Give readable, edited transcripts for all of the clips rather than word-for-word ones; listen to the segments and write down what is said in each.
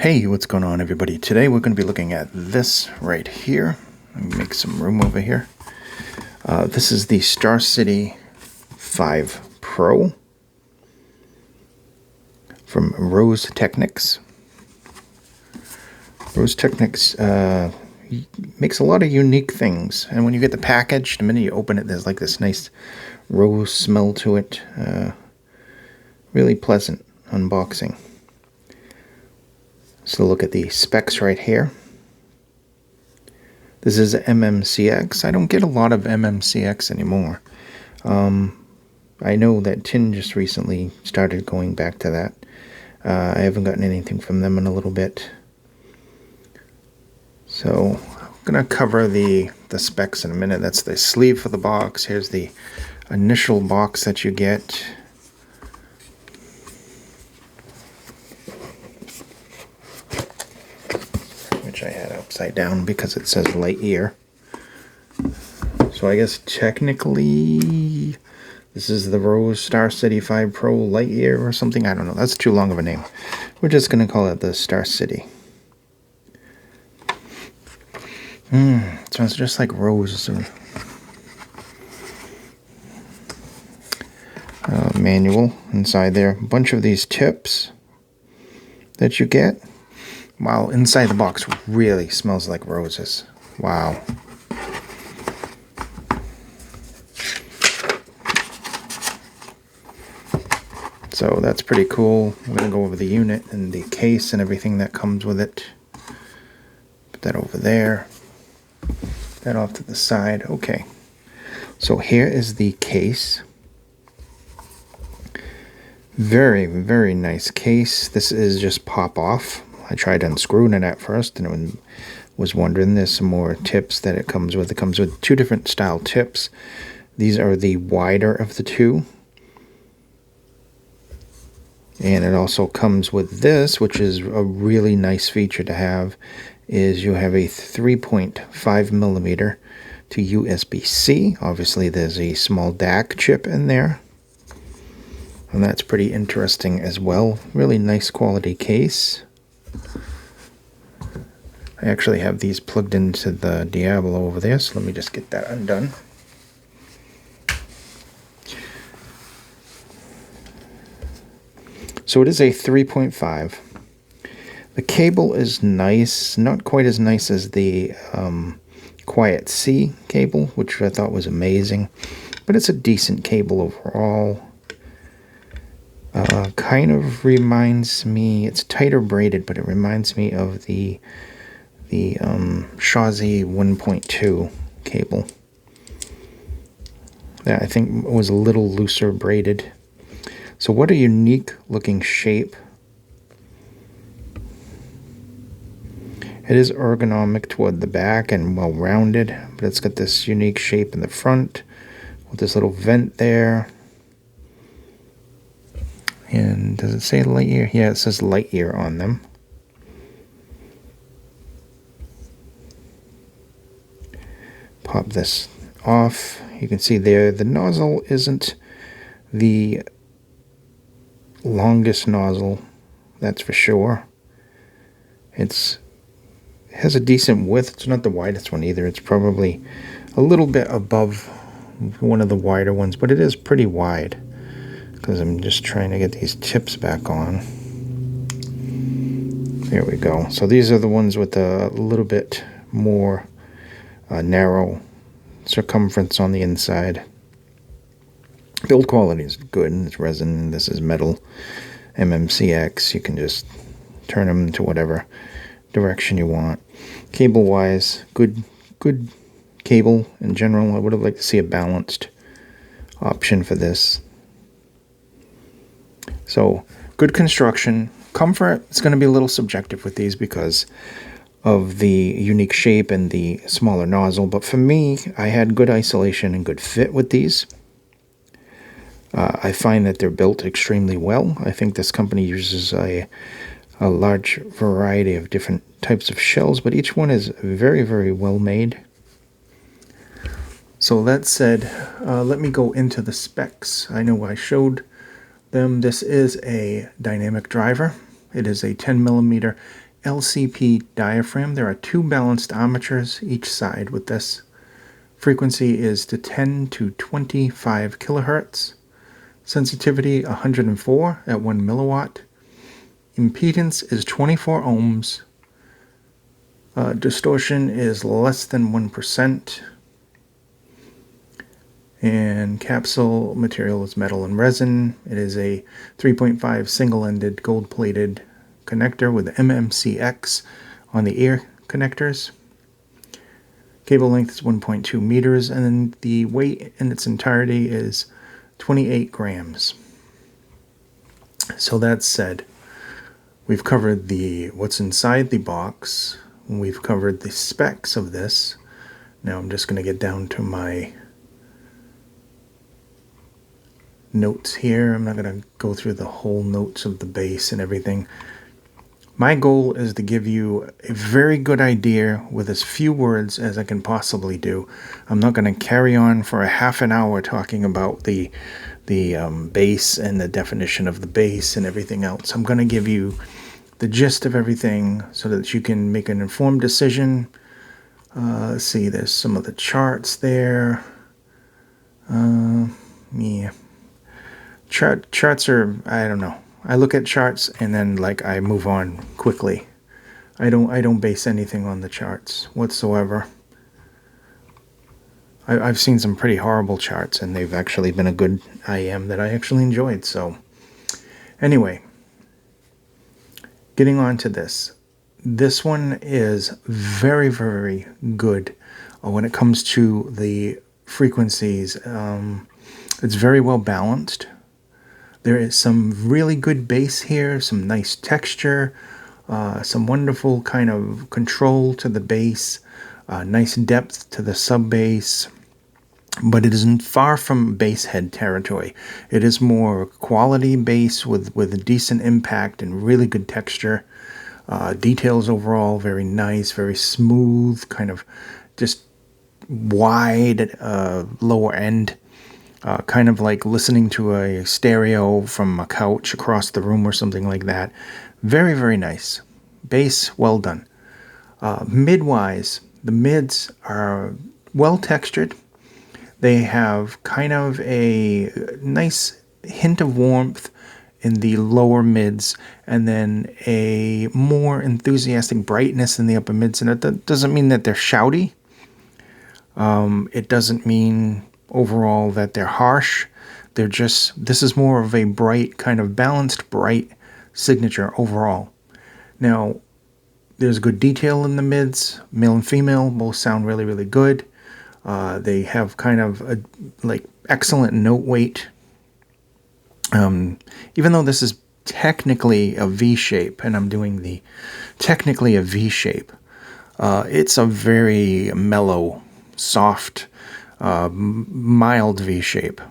Hey, what's going on, everybody? Today we're going to be looking at this right here. Let me make some room over here. This is the StarCity 5 Pro from Rose Technics. Rose Technics makes a lot of unique things, and when you get the package, the minute you open it, there's like this nice rose smell to it. Really pleasant unboxing. So look at the specs right here. This is MMCX. I don't get a lot of MMCX anymore. I know that Tin just recently started going back to that. I haven't gotten anything from them in a little bit. So I'm going to cover the specs in a minute. That's the sleeve for the box. Here's the initial box that you get. Which I had upside down because it says Lightyear. So I guess technically this is the Rose StarCity 5 Pro Lightyear or something. I don't know. That's too long of a name. We're just going to call it the StarCity. Sounds just like Rose. Manual inside there. A bunch of these tips that you get. Wow, inside the box really smells like roses. Wow. So that's pretty cool. We're going to go over the unit and the case and everything that comes with it. Put that over there. That off to the side. Okay. So here is the case. Very, very nice case. This is just pop off. I tried unscrewing it at first and was wondering, there's some more tips that it comes with. It comes with two different style tips. These are the wider of the two. And it also comes with this, which is a really nice feature to have, is you have a 3.5 millimeter to USB-C. Obviously there's a small DAC chip in there. And that's pretty interesting as well. Really nice quality case. I actually have these plugged into the Diablo over there, so let me just get that undone. So it is a 3.5. The cable is nice, not quite as nice as the Quiet C cable, which I thought was amazing, but it's a decent cable overall. Kind of reminds me, it's tighter braided, but it reminds me of the Shazi 1.2 cable. That I think was a little looser braided. So what a unique looking shape. It is ergonomic toward the back and well rounded, but it's got this unique shape in the front with this little vent there. And does it say Lightyear? Yeah, it says Lightyear on them. Pop this off. You can see there the nozzle isn't the longest nozzle, that's for sure. It has a decent width. It's not the widest one either. It's probably a little bit above one of the wider ones, but it is pretty wide. Because I'm just trying to get these tips back on. There we go. So these are the ones with a little bit more narrow circumference on the inside. Build quality is good. It's resin. This is metal MMCX. You can just turn them into whatever direction you want. Cable wise, good cable in general. I would have liked to see a balanced option for this. So good construction. Comfort is going to be a little subjective with these because of the unique shape and the smaller nozzle. But for me, I had good isolation and good fit with these. I find that they're built extremely well. I think this company uses a large variety of different types of shells, but each one is very, very well made. So that said, let me go into the specs. I know I showed them. This is a dynamic driver. It is a 10 millimeter LCP diaphragm. There are 2 balanced armatures each side with this. Frequency is to 10 to 25 kilohertz. Sensitivity 104 at 1 milliwatt. Impedance is 24 ohms. Distortion is less than 1%. And capsule material is metal and resin. It is a 3.5 single-ended gold-plated connector with MMCX on the ear connectors. Cable length is 1.2 meters, and then the weight in its entirety is 28 grams. So that said, we've covered what's inside the box. We've covered the specs of this. Now I'm just going to get down to my notes here. I'm not going to go through the whole notes of the base and everything. My goal is to give you a very good idea with as few words as I can possibly do. I'm not going to carry on for a half an hour talking about the base and the definition of the base and everything else. I'm going to give you the gist of everything so that you can make an informed decision. Let's see, there's some of the charts there. Yeah. Charts are, I don't know. I look at charts and then I move on quickly. I don't base anything on the charts whatsoever. I've seen some pretty horrible charts, and they've actually been a good IM that I actually enjoyed. So anyway, getting on to this. This one is very, very good when it comes to the frequencies. It's very well balanced. There is some really good bass here, some nice texture, some wonderful kind of control to the bass, nice depth to the sub bass, but it isn't far from bass head territory. It is more quality bass with a decent impact and really good texture. Details overall very nice, very smooth, kind of just wide lower end. Kind of like listening to a stereo from a couch across the room or something like that. Very, very nice. Bass, well done. Mid-wise, the mids are well textured. They have kind of a nice hint of warmth in the lower mids, and then a more enthusiastic brightness in the upper mids. And that doesn't mean that they're shouty. It doesn't mean overall that they're harsh. This is more of a bright, kind of balanced, bright signature overall. Now, there's good detail in the mids. Male and female both sound really, really good. They have kind of excellent note weight. Even though this is technically a V shape, and I'm doing technically a V shape, it's a very mellow, soft, mild V shape,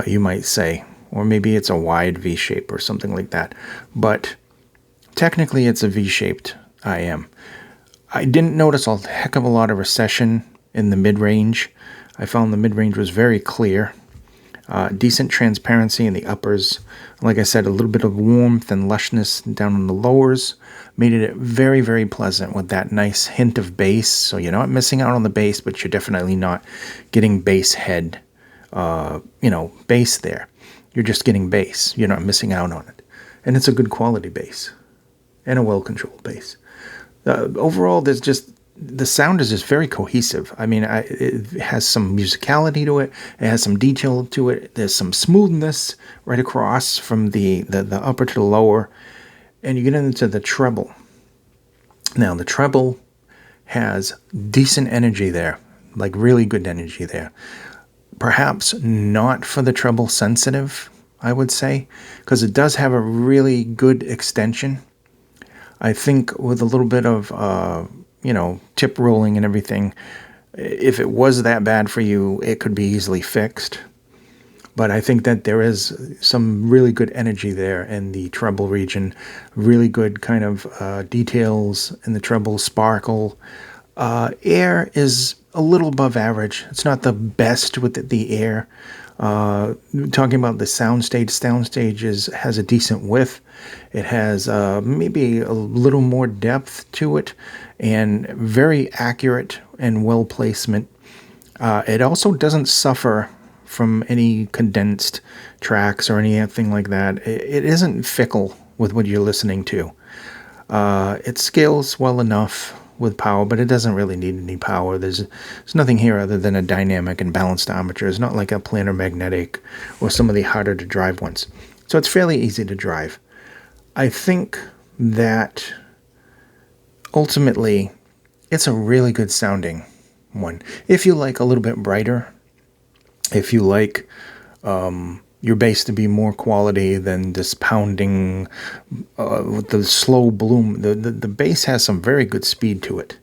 you might say, or maybe it's a wide V shape or something like that. But technically, it's a V-shaped IM. I didn't notice a heck of a lot of recession in the mid-range. I found the mid-range was very clear. Decent transparency in the uppers. Like I said, a little bit of warmth and lushness down in the lowers. Made it very, very pleasant with that nice hint of bass. So you're not missing out on the bass, but you're definitely not getting bass head, bass there. You're just getting bass. You're not missing out on it. And it's a good quality bass. And a well-controlled bass. Overall, the sound is just very cohesive. I mean, it has some musicality to it. It has some detail to it. There's some smoothness right across from the upper to the lower. And you get into the treble. Now, the treble has decent energy there, like really good energy there. Perhaps not for the treble sensitive, I would say, because it does have a really good extension. I think with a little bit of, tip rolling and everything, if it was that bad for you, it could be easily fixed. But I think that there is some really good energy there in the treble region. Really good kind of details in the treble, sparkle. Air is a little above average. It's not the best with the air. Talking about the soundstage has a decent width. It has maybe a little more depth to it, and very accurate and well placement. It also doesn't suffer from any condensed tracks or anything like that. It isn't fickle with what you're listening to. It scales well enough with power, but it doesn't really need any power. There's nothing here other than a dynamic and balanced armature. It's not like a planar magnetic or some of the harder to drive ones. So it's fairly easy to drive. I think that ultimately it's a really good sounding one. If you like a little bit brighter, if you like your bass to be more quality than this pounding with the slow bloom. The bass has some very good speed to it.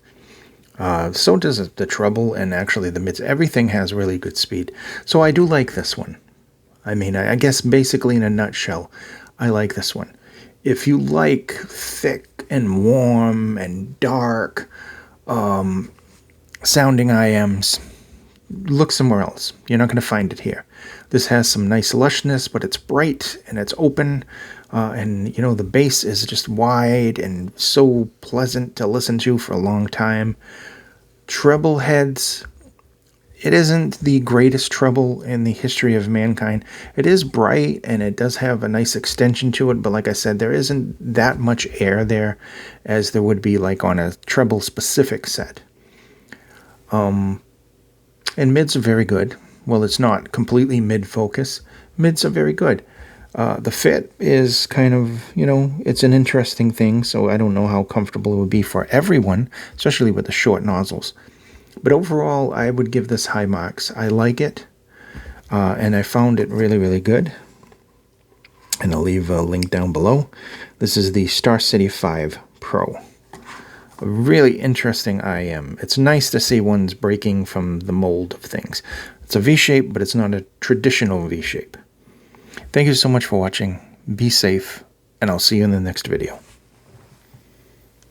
So does the treble and actually the mids. Everything has really good speed. So I do like this one. I mean, I guess basically in a nutshell, I like this one. If you like thick and warm and dark sounding IMs, look somewhere else. You're not going to find it here. This has some nice lushness, but it's bright and it's open. And, you know, the bass is just wide and so pleasant to listen to for a long time. Treble heads, it isn't the greatest treble in the history of mankind. It is bright and it does have a nice extension to it, but like I said, there isn't that much air there as there would be like on a treble specific set. And mids are very good. Well, it's not completely mid-focus. Mids are very good. The fit is kind of, you know, it's an interesting thing, so I don't know how comfortable it would be for everyone, especially with the short nozzles. But overall, I would give this high marks. I like it, and I found it really, really good. And I'll leave a link down below. This is the StarCity 5 Pro. A really interesting IM. It's nice to see one's breaking from the mold of things. It's a V-shape, but it's not a traditional V-shape. Thank you so much for watching. Be safe, and I'll see you in the next video.